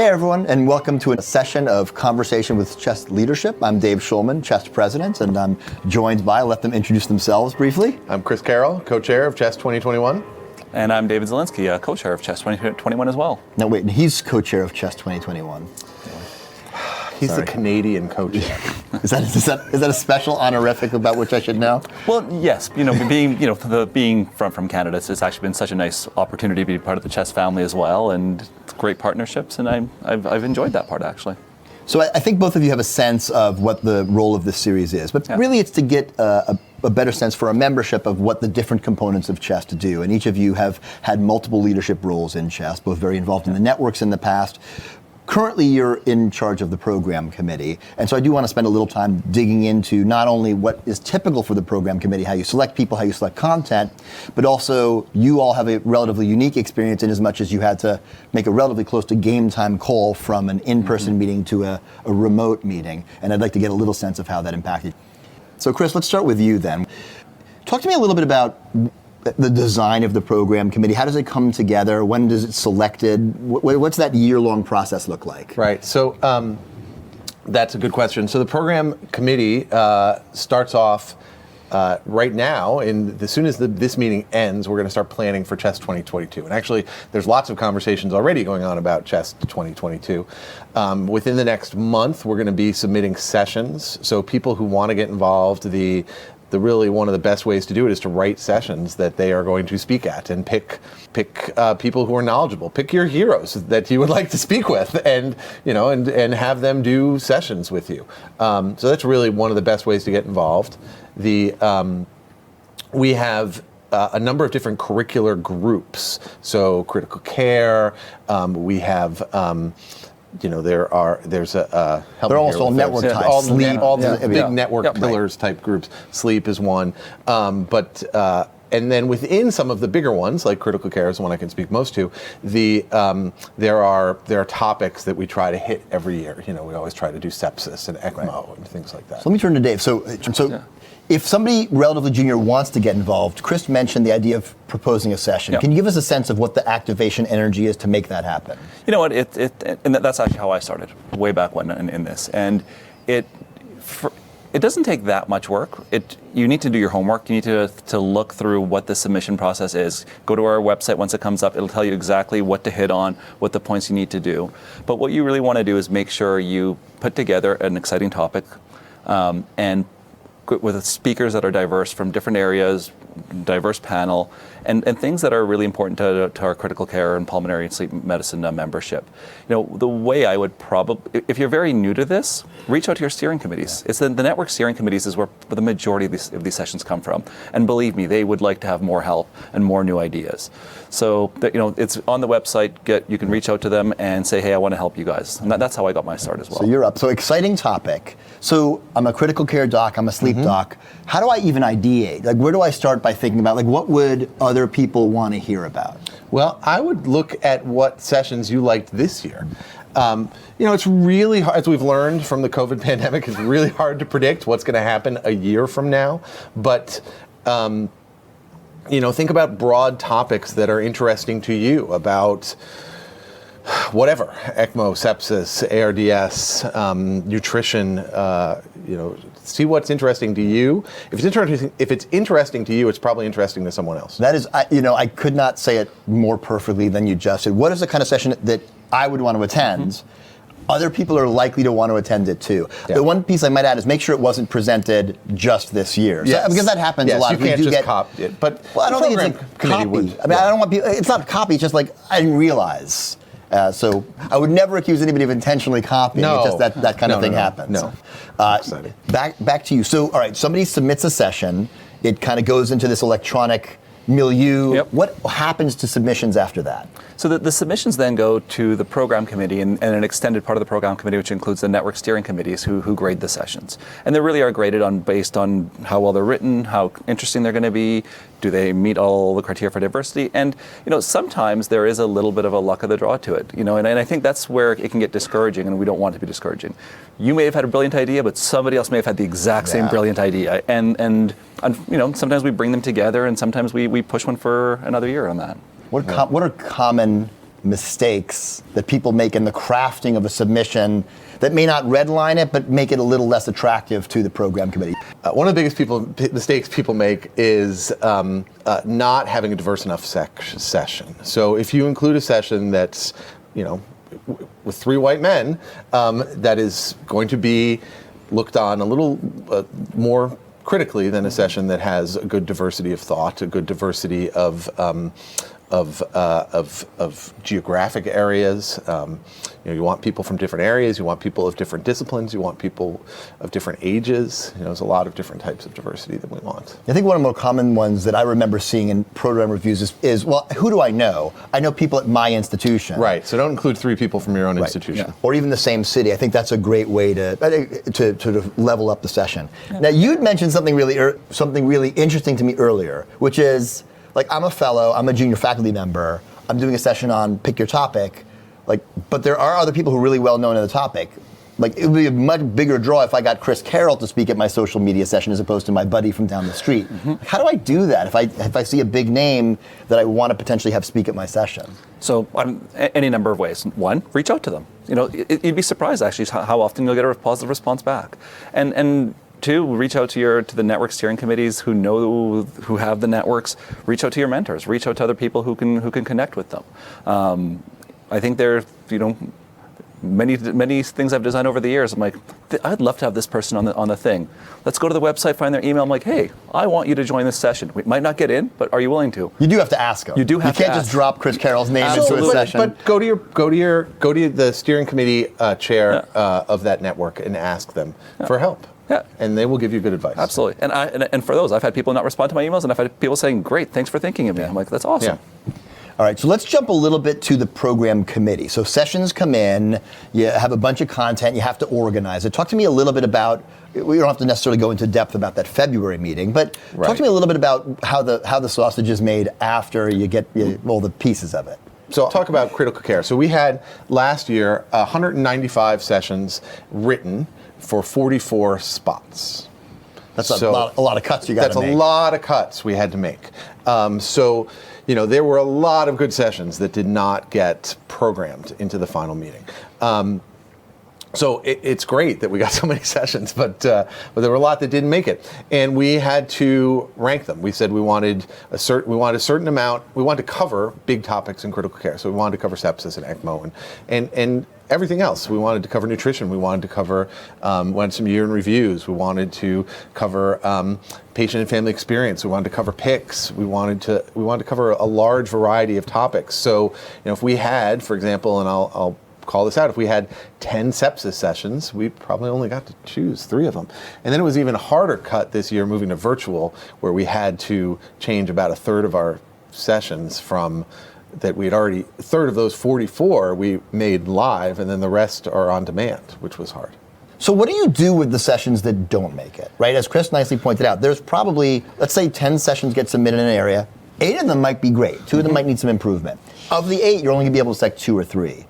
Hey everyone, and welcome to a session of Conversation with Chess Leadership. I'm Dave Schulman, Chess President, and I'm joined by, let them introduce themselves briefly. I'm Chris Carroll, co-chair of Chess 2021. And I'm David Zielinski, co-chair of Chess 2021 as well. No, wait, and he's co-chair of Chess 2021. He's the Canadian co-chair. Is that a special honorific about which I should know? Well, yes. Being from Canada, it's actually been such a nice opportunity to be part of the chess family as well, and great partnerships, and I've enjoyed that part actually. So I think both of you have a sense of what the role of this series is, but really it's to get a better sense for a membership of what the different components of chess do. And each of you have had multiple leadership roles in chess, both very involved in the networks in the past. Currently, you're in charge of the program committee, and so I do want to spend a little time digging into not only what is typical for the program committee, how you select people, how you select content, but also you all have a relatively unique experience in as much as you had to make a relatively close to game time call from an in-person meeting to a remote meeting, and I'd like to get a little sense of how that impacted. So Chris, let's start with you then. Talk to me a little bit about the design of the program committee. How does it come together? When does it selected? What's that year-long process look like? Right, so that's a good question. So the program committee starts off right now, and as soon as this meeting ends, we're going to start planning for Chess 2022. And actually, there's lots of conversations already going on about Chess 2022. Within the next month, we're going to be submitting sessions. So people who want to get involved, the really one of the best ways to do it is to write sessions that they are going to speak at, and pick people who are knowledgeable. Pick your heroes that you would like to speak with, and have them do sessions with you. So that's really one of the best ways to get involved. We have a number of different curricular groups. So critical care. We have. They're almost all network type. All the big network pillars type groups. Sleep is one, and then within some of the bigger ones, like critical care is the one I can speak most to. There are topics that we try to hit every year. We always try to do sepsis and ECMO and things like that. So let me turn to Dave. So. If somebody relatively junior wants to get involved, Chris mentioned the idea of proposing a session. Can you give us a sense of what the activation energy is to make that happen? You know what? And that's actually how I started way back when in this. And it doesn't take that much work. You need to do your homework. You need to look through what the submission process is. Go to our website once it comes up. It'll tell you exactly what to hit on, what the points you need to do. But what you really want to do is make sure you put together an exciting topic and with speakers that are diverse from different areas, diverse panel, and things that are really important to our critical care and pulmonary and sleep medicine membership. The way I would probably, if you're very new to this, reach out to your steering committees. It's the network steering committees is where the majority of these sessions come from. And believe me, they would like to have more help and more new ideas. So it's on the website. You can reach out to them and say, hey, I want to help you guys. And that's how I got my start as well. So you're up. So exciting topic. So I'm a critical care doc, I'm a sleep doc. How do I even ideate? Like, where do I start by thinking about, what would other people want to hear about? Well, I would look at what sessions you liked this year. It's really hard, as we've learned from the COVID pandemic, it's really hard to predict what's going to happen a year from now. But, think about broad topics that are interesting to you about whatever, ECMO, sepsis, ARDS, nutrition, see what's interesting to you. If it's interesting to you, it's probably interesting to someone else. That is, I could not say it more perfectly than you just said. What is the kind of session that I would want to attend? Other people are likely to want to attend it too. Yeah. The one piece I might add is make sure it wasn't presented just this year. Yes. Because that happens a lot. You can't just copy it. But I don't think it's a copy. I don't want people, it's not a copy, it's just I didn't realize. So I would never accuse anybody of intentionally copying. No. It's just that kind of thing happens. No. Back to you. So, all right, somebody submits a session. It kind of goes into this electronic milieu. Yep. What happens to submissions after that? So the submissions then go to the program committee and an extended part of the program committee, which includes the network steering committees who grade the sessions. And they really are graded based on how well they're written, how interesting they're going to be, do they meet all the criteria for diversity? And sometimes there is a little bit of a luck of the draw to it. And I think that's where it can get discouraging, and we don't want it to be discouraging. You may have had a brilliant idea, but somebody else may have had the exact same brilliant idea. And sometimes we bring them together, and sometimes we push one for another year on that. What are common mistakes that people make in the crafting of a submission that may not redline it, but make it a little less attractive to the program committee? One of the biggest mistakes people make is not having a diverse enough session. So if you include a session that's, with 3 white men, that is going to be looked on a little more critically than a session that has a good diversity of thought, a good diversity of geographic areas. You want people from different areas. You want people of different disciplines. You want people of different ages. There's a lot of different types of diversity that we want. I think one of the more common ones that I remember seeing in program reviews is well, who do I know? I know people at my institution. Right. So don't include 3 people from your own institution. Yeah. Or even the same city. I think that's a great way to level up the session. Yeah. Now, you'd mentioned something really interesting to me earlier, which is, like, I'm a fellow, I'm a junior faculty member, I'm doing a session on pick your topic, but there are other people who are really well known in the topic. Like, it would be a much bigger draw if I got Chris Carroll to speak at my social media session as opposed to my buddy from down the street. Mm-hmm. How do I do that if I see a big name that I want to potentially have speak at my session? So, any number of ways. 1, reach out to them. You'd be surprised actually how often you'll get a positive response back. And 2, reach out to the network steering committees who have the networks. Reach out to your mentors. Reach out to other people who can connect with them. I think many things I've designed over the years. I'm like, I'd love to have this person on the thing. Let's go to the website, find their email. I'm like, hey, I want you to join this session. We might not get in, but are you willing to? You do have to ask them. You do have to. You can't just drop Chris Carroll's name into a session. But go to the steering committee chair of that network and ask them for help. Yeah. And they will give you good advice. Absolutely. And for those, I've had people not respond to my emails, and I've had people saying, great, thanks for thinking of me. I'm like, that's awesome. Yeah. All right, so let's jump a little bit to the program committee. So sessions come in, you have a bunch of content, you have to organize it. Talk to me a little bit about, we don't have to necessarily go into depth about that February meeting, but talk to me a little bit about how the sausage is made after you get all the pieces of it. So I'll talk about critical care. So we had last year 195 sessions written for 44 spots. That's a lot of cuts you got to make. That's a lot of cuts we had to make. There were a lot of good sessions that did not get programmed into the final meeting. So it's great that we got so many sessions, but there were a lot that didn't make it, and we had to rank them. We said we wanted a certain amount. We wanted to cover big topics in critical care. So we wanted to cover sepsis and ECMO and everything else. We wanted to cover nutrition. We wanted to cover wanted some year in reviews. We wanted to cover patient and family experience. We wanted to cover PICS. We wanted to cover a large variety of topics. So if we had, for example, and I'll call this out, if we had 10 sepsis sessions, we probably only got to choose 3 of them. And then it was even a harder cut this year moving to virtual, where we had to change about a third of our sessions from that we had already, a third of those 44 we made live, and then the rest are on demand, which was hard. So what do you do with the sessions that don't make it, right? As Chris nicely pointed out, there's probably, let's say 10 sessions get submitted in an area, 8 of them might be great, 2 of them might need some improvement. Of the 8, you're only gonna be able to select 2 or 3.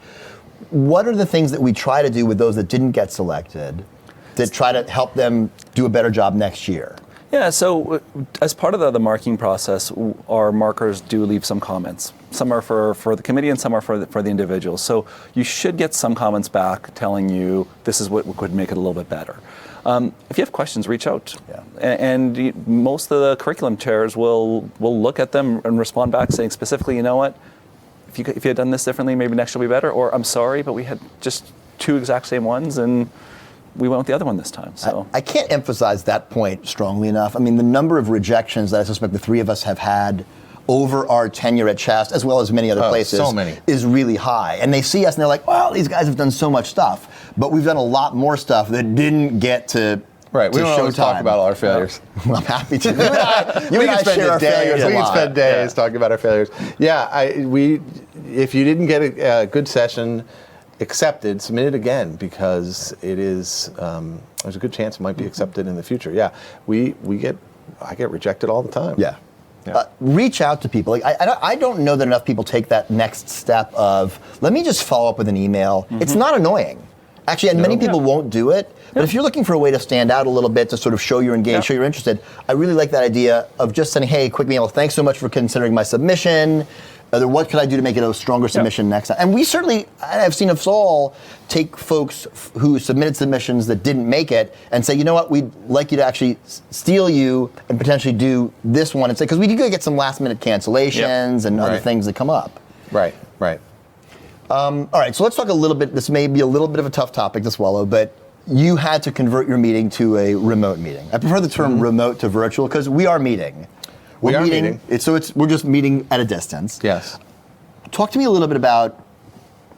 What are the things that we try to do with those that didn't get selected that try to help them do a better job next year? Yeah, so as part of the marking process, our markers do leave some comments. Some are for the committee and some are for the individuals. So you should get some comments back telling you this is what could make it a little bit better. If you have questions, reach out. Yeah. And most of the curriculum chairs will look at them and respond back saying specifically, you know what, if you had done this differently, maybe next year will be better, or I'm sorry, but we had just 2 exact same ones and we went with the other one this time. So I can't emphasize that point strongly enough. I mean, the number of rejections that I suspect the 3 of us have had over our tenure at Chest, as well as many other places, so many, is really high. And they see us and they're like, well, these guys have done so much stuff, but we've done a lot more stuff that didn't get to Right, we don't always talk about all our failures. Well, I'm happy to. You and I share our failures a lot. We can spend days talking about our failures. Yeah, if you didn't get a good session accepted, submit it again, because it is there's a good chance it might be accepted in the future. Yeah, I get rejected all the time. Yeah. Reach out to people. Like I don't know that enough people take that next step of, let me just follow up with an email. It's not annoying. Actually, and many people won't do it, but if you're looking for a way to stand out a little bit, to sort of show you're engaged, show you're interested, I really like that idea of just saying, hey, quick email, thanks so much for considering my submission. What could I do to make it a stronger submission next time? And we certainly, I've seen us all take folks who submitted submissions that didn't make it and say, you know what, we'd like you to actually steal you and potentially do this one and say, because we do get some last minute cancellations and other things that come up. Right. All right, so let's talk a little bit, this may be a little bit of a tough topic to swallow, but you had to convert your meeting to a remote meeting. I prefer the term remote to virtual because we are meeting. We are meeting. We're just meeting at a distance. Yes. Talk to me a little bit about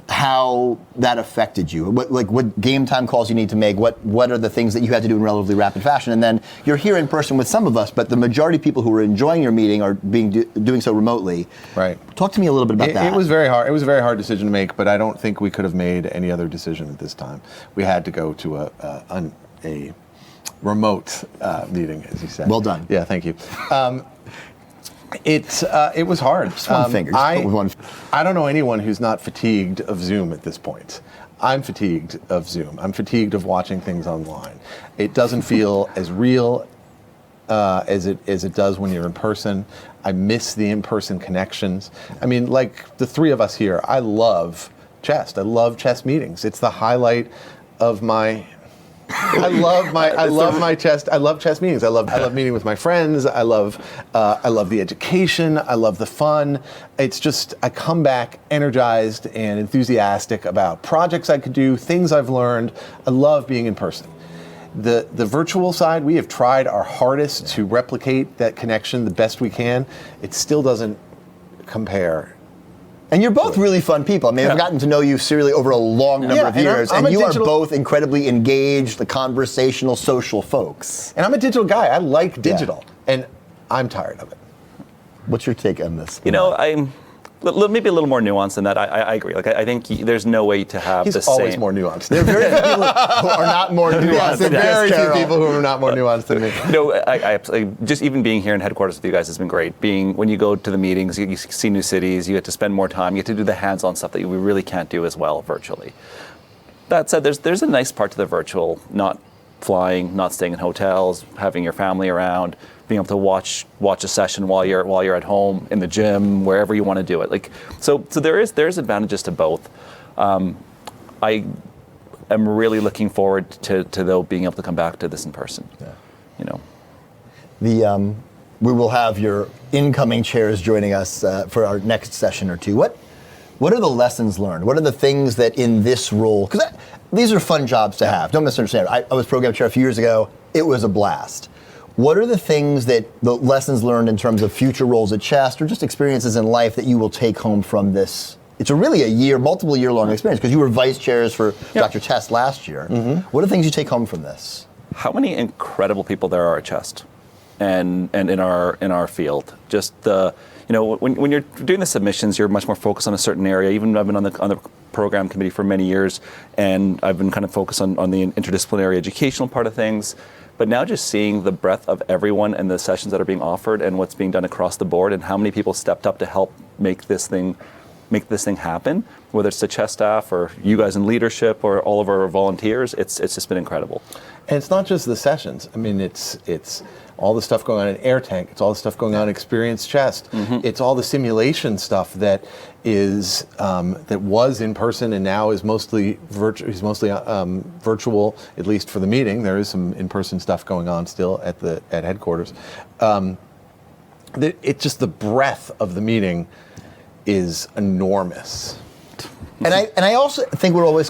how that affected you. What game time calls you need to make? What are the things that you had to do in relatively rapid fashion? And then you're here in person with some of us, but the majority of people who are enjoying your meeting are doing so remotely. Right. Talk to me a little bit about that. It was very hard. It was a very hard decision to make, but I don't think we could have made any other decision at this time. We had to go to a remote meeting, as you said. Well done. Yeah, thank you. It was hard. Just one finger. I don't know anyone who's not fatigued of Zoom at this point. I'm fatigued of Zoom. I'm fatigued of watching things online. It doesn't feel as real as it does when you're in person. I miss the in-person connections. I mean, like the three of us here, I love chess. I love chess meetings. It's the highlight of my. I love chess meetings. I love meeting with my friends. I love the education. I love the fun. It's just I come back energized and enthusiastic about projects I could do, things I've learned. I love being in person. The virtual side, we have tried our hardest to replicate that connection the best we can. It still doesn't compare. And you're both really fun people. I mean, I've gotten to know you serially over a long number of years, and you are both incredibly engaged, the conversational, social folks. And I'm a digital guy. I like digital, and I'm tired of it. What's your take on this? You know, I'm maybe a little more nuanced than that. I agree. Like I think there's no way to have the same. He's always more nuanced. There are very few people who are not more nuanced. Yes, there are very few people who are not more nuanced than me. You know, I just even being here in headquarters with you guys has been great. When you go to the meetings, you see new cities, you get to spend more time, you get to do the hands-on stuff that we really can't do as well virtually. That said, there's a nice part to the virtual, not flying, not staying in hotels, having your family around, being able to watch a session while you're at home, in the gym, wherever you want to do it. Like so there's advantages to both. I am really looking forward to though being able to come back to this in person. Yeah. You know. We will have your incoming chairs joining us for our next session or two. What are the lessons learned? What are the things that in this role, because these are fun jobs to have. Don't misunderstand. I was program chair a few years ago. It was a blast. What are the things the lessons learned in terms of future roles at Chest or just experiences in life that you will take home from this? It's multiple year long experience because you were vice chairs for Dr. Test last year. Mm-hmm. What are the things you take home from this? How many incredible people there are at Chest and in our field. Just when you're doing the submissions, you're much more focused on a certain area. Even I've been on the program committee for many years, and I've been kind of focused on the interdisciplinary educational part of things. But now just seeing the breadth of everyone and the sessions that are being offered and what's being done across the board and how many people stepped up to help make this thing happen, whether it's the chess staff or you guys in leadership or all of our volunteers, it's just been incredible. And it's not just the sessions. I mean, it's all the stuff going on in Air Tank. It's all the stuff going on in Experience Chest. Mm-hmm. It's all the simulation stuff that is that was in person and now is mostly virtual. Virtual, at least for the meeting. There is some in-person stuff going on still at headquarters. It's just the breadth of the meeting is enormous. And I also think we're always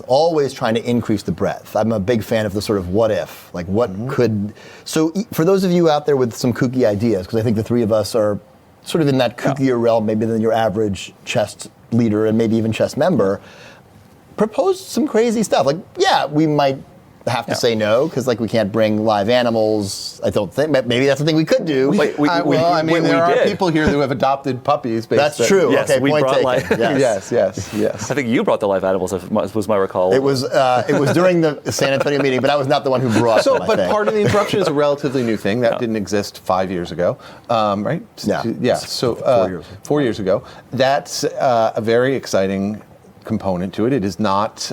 always trying to increase the breadth. I'm a big fan of the sort of what if, like what could. So for those of you out there with some kooky ideas, because I think the three of us are sort of in that kookier realm, maybe than your average chess leader and maybe even chess member, propose some crazy stuff. Like, we might have to say no because we can't bring live animals. I don't think. Maybe that's the thing we could do. There are people here who have adopted puppies. That's true. Yes, okay, we point brought taken. Yes. I think you brought the live animals, was my recall. It was during the San Antonio meeting, but I was not the one who brought them. But Pardon the Interruption is a relatively new thing that didn't exist 5 years ago, right? Yeah. So 4 years ago. That's a very exciting component to it. It is not.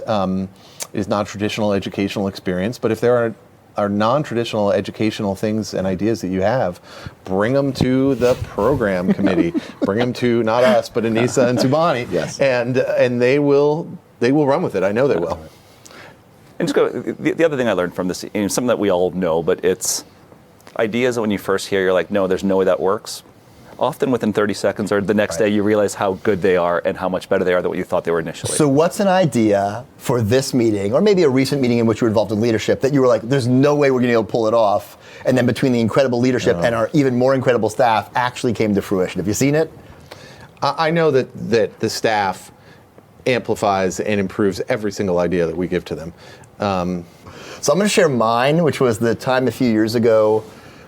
Is not traditional educational experience, but if there are non-traditional educational things and ideas that you have, bring them to the program committee. Bring them to not us, but Anissa and Subhani. Yes. And they will run with it. I know they will. And just go. The other thing I learned from this, something that we all know, but it's ideas that when you first hear, you're like, no, there's no way that works. Often within 30 seconds or the next day, you realize how good they are and how much better they are than what you thought they were initially. So what's an idea for this meeting, or maybe a recent meeting in which you were involved in leadership, that you were like, there's no way we're going to be able to pull it off, and then between the incredible leadership and our even more incredible staff actually came to fruition? Have you seen it? I know that the staff amplifies and improves every single idea that we give to them. So I'm going to share mine, which was the time a few years ago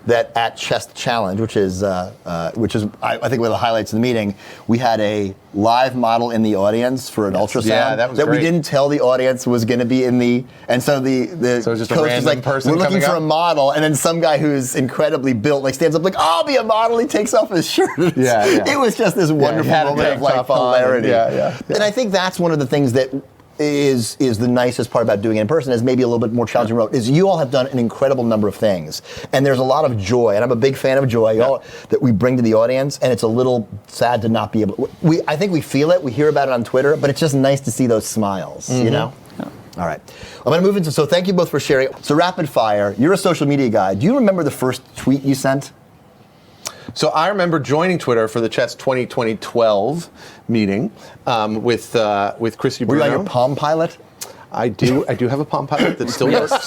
that at Chest Challenge, which is I think one of the highlights of the meeting, we had a live model in the audience for an ultrasound that was great. we didn't tell the audience was going to be in the, and so the So it was just a coach was random like, person we're looking coming for up? a model, and then some guy who's incredibly built like stands up like, I'll be a model. He takes off his shirt. Yeah. It was just this wonderful had a moment of tank like top on, hilarity. yeah. And I think that's one of the things that is the nicest part about doing it in person, is maybe a little bit more challenging road, is you all have done an incredible number of things, and there's a lot of joy, and I'm a big fan of joy that we bring to the audience, and it's a little sad to not be able to, I think we feel it, we hear about it on Twitter, but it's just nice to see those smiles, you know? Yeah. All right, I'm going to move into, so thank you both for sharing. So rapid fire, you're a social media guy. Do you remember the first tweet you sent? So I remember joining Twitter for the Chess 2012 meeting with Christy Were Bruno. you on your Palm Pilot? I do have a Palm Pilot that still works,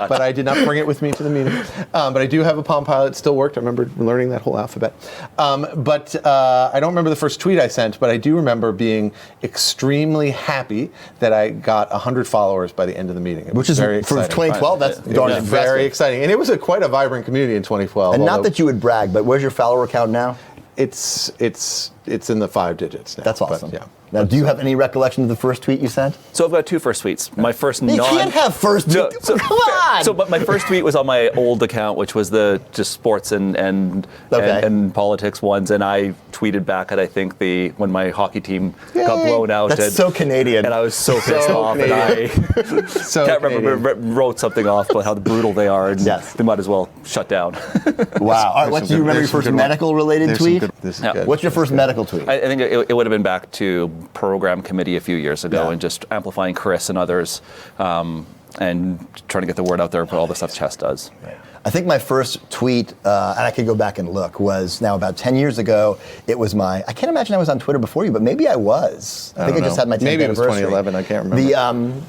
but I did not bring it with me to the meeting. But I do have a Palm Pilot that still worked. I remember learning that whole alphabet. But I don't remember the first tweet I sent, but I do remember being extremely happy that I got 100 followers by the end of the meeting. It Which was is, very for exciting. 2012, that's It darn was impressive. very exciting. And it was quite a vibrant community in 2012. And not that you would brag, but where's your follower count now? It's in the 5 digits now. That's awesome. But, yeah. Now, do you have any recollection of the first tweet you sent? So I've got two first tweets. My first You can't have first tweet. No, Come on. So, but my first tweet was on my old account, which was the just sports and politics ones, and I tweeted back at I think when my hockey team got blown out. That's so Canadian. And I was so pissed off, and I can't remember, wrote something off about how brutal they are, and they might as well shut down. Wow. All right. What do you remember your first medical related tweet? Yeah. What's your first medical tweet? I think it would have been back to program committee a few years ago, and just amplifying Chris and others, and trying to get the word out there about all the stuff Chess does. I think my first tweet, and I could go back and look, was now about 10 years ago. It was I can't imagine I was on Twitter before you, but maybe I was. I think I just had my 10th Maybe it was anniversary. 2011, I can't remember.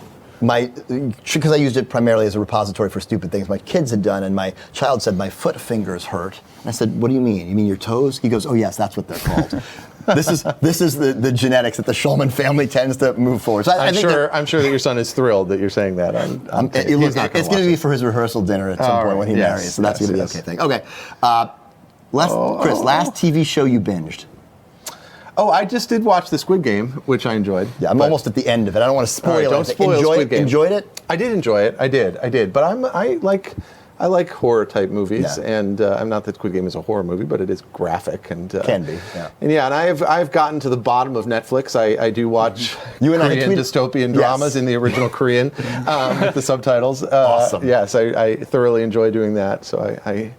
Because I used it primarily as a repository for stupid things my kids had done, and my child said, my foot fingers hurt. And I said, what do you mean? You mean your toes? He goes, oh yes, that's what they're called. This is the genetics that the Schulman family tends to move forward. So I'm sure that your son is thrilled that you're saying that. It's going to be for his rehearsal dinner at some point when he marries, so that's going to be okay thing. Okay, Chris, last TV show you binged? Oh, I just did watch the Squid Game, which I enjoyed. Yeah, I'm almost at the end of it. I don't want to spoil it. Don't spoil Squid Game. Enjoyed it? I did enjoy it. I did. But I like horror type movies, and I'm not that Squid Game is a horror movie, but it is graphic and can be. Yeah. And I've gotten to the bottom of Netflix. I do watch Korean dystopian dramas in the original Korean with the subtitles. Awesome. Yes, I thoroughly enjoy doing that. So I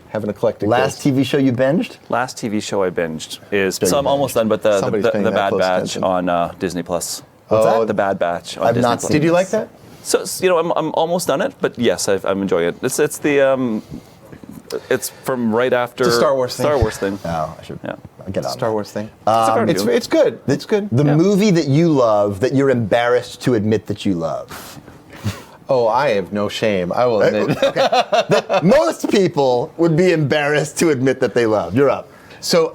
have an eclectic. Last TV show you binged? Last TV show I binged is I'm almost done, but the Bad Batch on Disney Plus. What's that? The Bad Batch on I've Disney not Plus. seen Did you like that? So I'm almost done it, but yes, I'm enjoying it. It's the it's from right after It's a Star Wars thing. Oh, I should get on Star Wars thing. It's good. It's good. The movie that you love that you're embarrassed to admit that you love. Oh, I have no shame. I will admit. Most people would be embarrassed to admit that they love. You're up. So,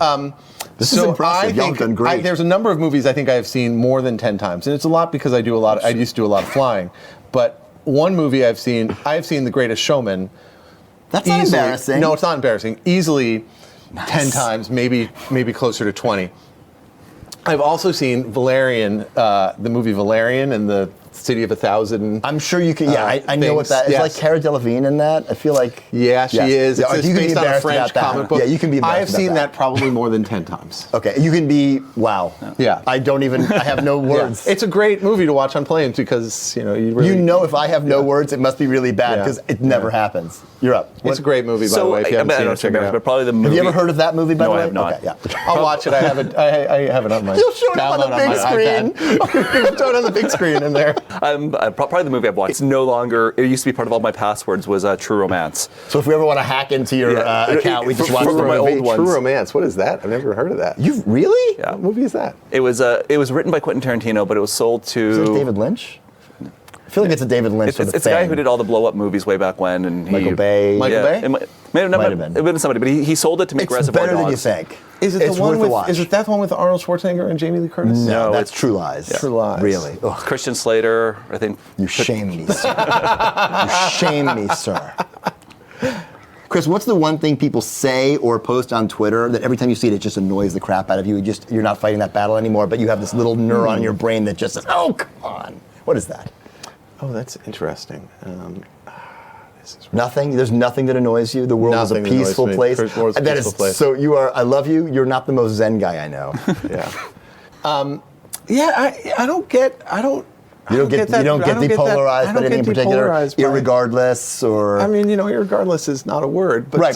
This is impressive. Y'all have done great. There's a number of movies I think I have seen more than 10 times, and it's a lot because I used to do a lot of flying. But one movie I've seen The Greatest Showman. That's not embarrassing. No, it's not embarrassing. Easily 10 times, maybe closer to 20. I've also seen Valerian, the movie Valerian, and the City of 1,000. I'm sure you can. Yeah, I know what that is. Yes. Like Cara Delevingne in that. I feel like. Yeah, she is. Yeah, It's you can be based on a embarrassed French about that. comic book. Yeah, you can be embarrassed I have about seen that. that probably more than 10 times. Okay, you can be. Wow. Yeah. I have no words. It's a great movie to watch on planes because you really, you know, if I have no words, it must be really bad Yeah. because it never happens. You're up. It's a great movie, by the way. If you haven't seen it, check it out. but probably the movie. Have you ever heard of that movie? By No, the way, I have not. Okay, yeah. I'll watch it. I have it. I have it on my. You'll show it up on the big screen. Show it on the big screen in there. Probably the movie I've watched. It's no longer. It used to be part of all my passwords. Was True Romance. So if we ever want to hack into your account, we just watch for the my movie. old ones. True Romance. What is that? I've never heard of that. You really? Yeah. What movie is that? It was written by Quentin Tarantino, but it was sold to. Is it David Lynch? I feel like it's a David Lynch sort of It's the guy thing. who did all the blow-up movies way back when, and Michael Bay. Michael Bay? It might have been. It been somebody, but he sold it to make It's Reservoir better Dogs. than you think. Is it It's the one worth a with? watch. Is it that one with Arnold Schwarzenegger and Jamie Lee Curtis? No, No, that's it's- True Lies. True Lies. Really? Ugh. Christian Slater, I think. You shame me, sir. You shame me, sir. Chris, what's the one thing people say or post on Twitter that every time you see it, it just annoys the crap out of you? You're not fighting that battle anymore, but you have this little neuron in your brain that just says, "Oh, come on." What is that? Oh, that's interesting. This is Nothing. There's nothing that annoys you. The world is a Nothing that annoys peaceful me. place. The world's a That peaceful is place. so. You are. I love you. You're not the most Zen guy I know. Yeah. I don't get. I don't. You don't get depolarized by anything in particular, irregardless, or I mean, irregardless is not a word, but right.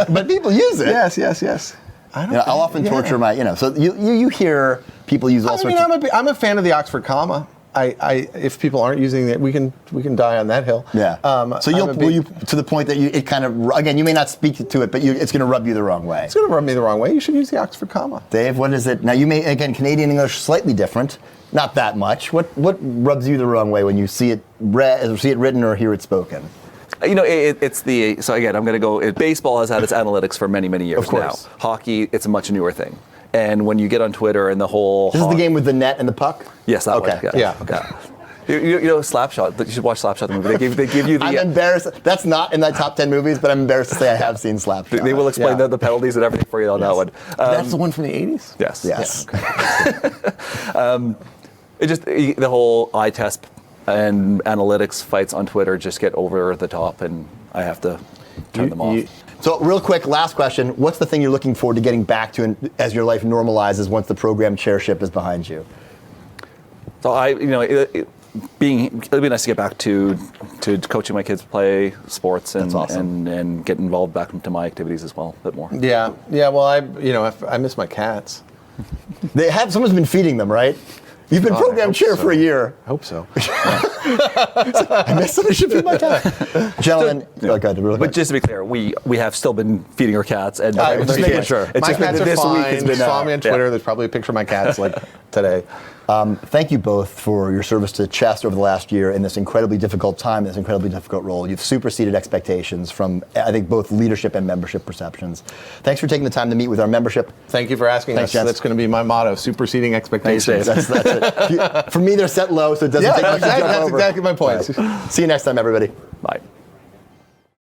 But people use it. Yes. I'll often torture my. So you hear people use all sorts. I'm a fan of the Oxford comma. If people aren't using it, we can die on that hill. Yeah. So will you to the point that it kind of again, you may not speak to it, but it's going to rub you the wrong way. It's going to rub me the wrong way. You should use the Oxford comma. Dave, what is it? Now you may again Canadian English slightly different, not that much. What rubs you the wrong way when you see it read, or see it written, or hear it spoken? It's the so again. I'm going to go. Baseball has had its analytics for many years Of course. now. Hockey, it's a much newer thing. And when you get on Twitter and the whole This is the game with the net and the puck. Yes, that Okay. one. Yeah. Okay. You know, Slapshot. You should watch Slapshot the movie. They give you the. I'm embarrassed. That's not in my top 10 movies, but I'm embarrassed to say I have seen Slapshot. They will explain Yeah. the penalties and everything for you on that one. That's the one from the 80s? Yes. Yes. It just the whole eye test and analytics fights on Twitter just get over the top, and I have to turn them off. So real quick, last question. What's the thing you're looking forward to getting back to as your life normalizes once the program chairship is behind you? So it'd be nice to get back to coaching my kids play sports and That's awesome. and get involved back into my activities as well a bit more. Yeah. Well, I miss my cats. Someone's been feeding them, right? You've been program chair for a year. I hope so. I miss somebody should feed my cat. Gentlemen, But just to be clear, we have still been feeding our cats, and just making sure. My cats are fine. Follow me on Twitter. There's probably a picture of my cats like today. Thank you both for your service to chess over the last year in this incredibly difficult time, this incredibly difficult role. You've superseded expectations from, I think, both leadership and membership perceptions. Thanks for taking the time to meet with our membership. Thank you for asking us. gents. That's going to be my motto: superseding expectations. That's it. For me, they're set low, so it doesn't take much to jump that's over. exactly my point. See you next time, everybody. Bye.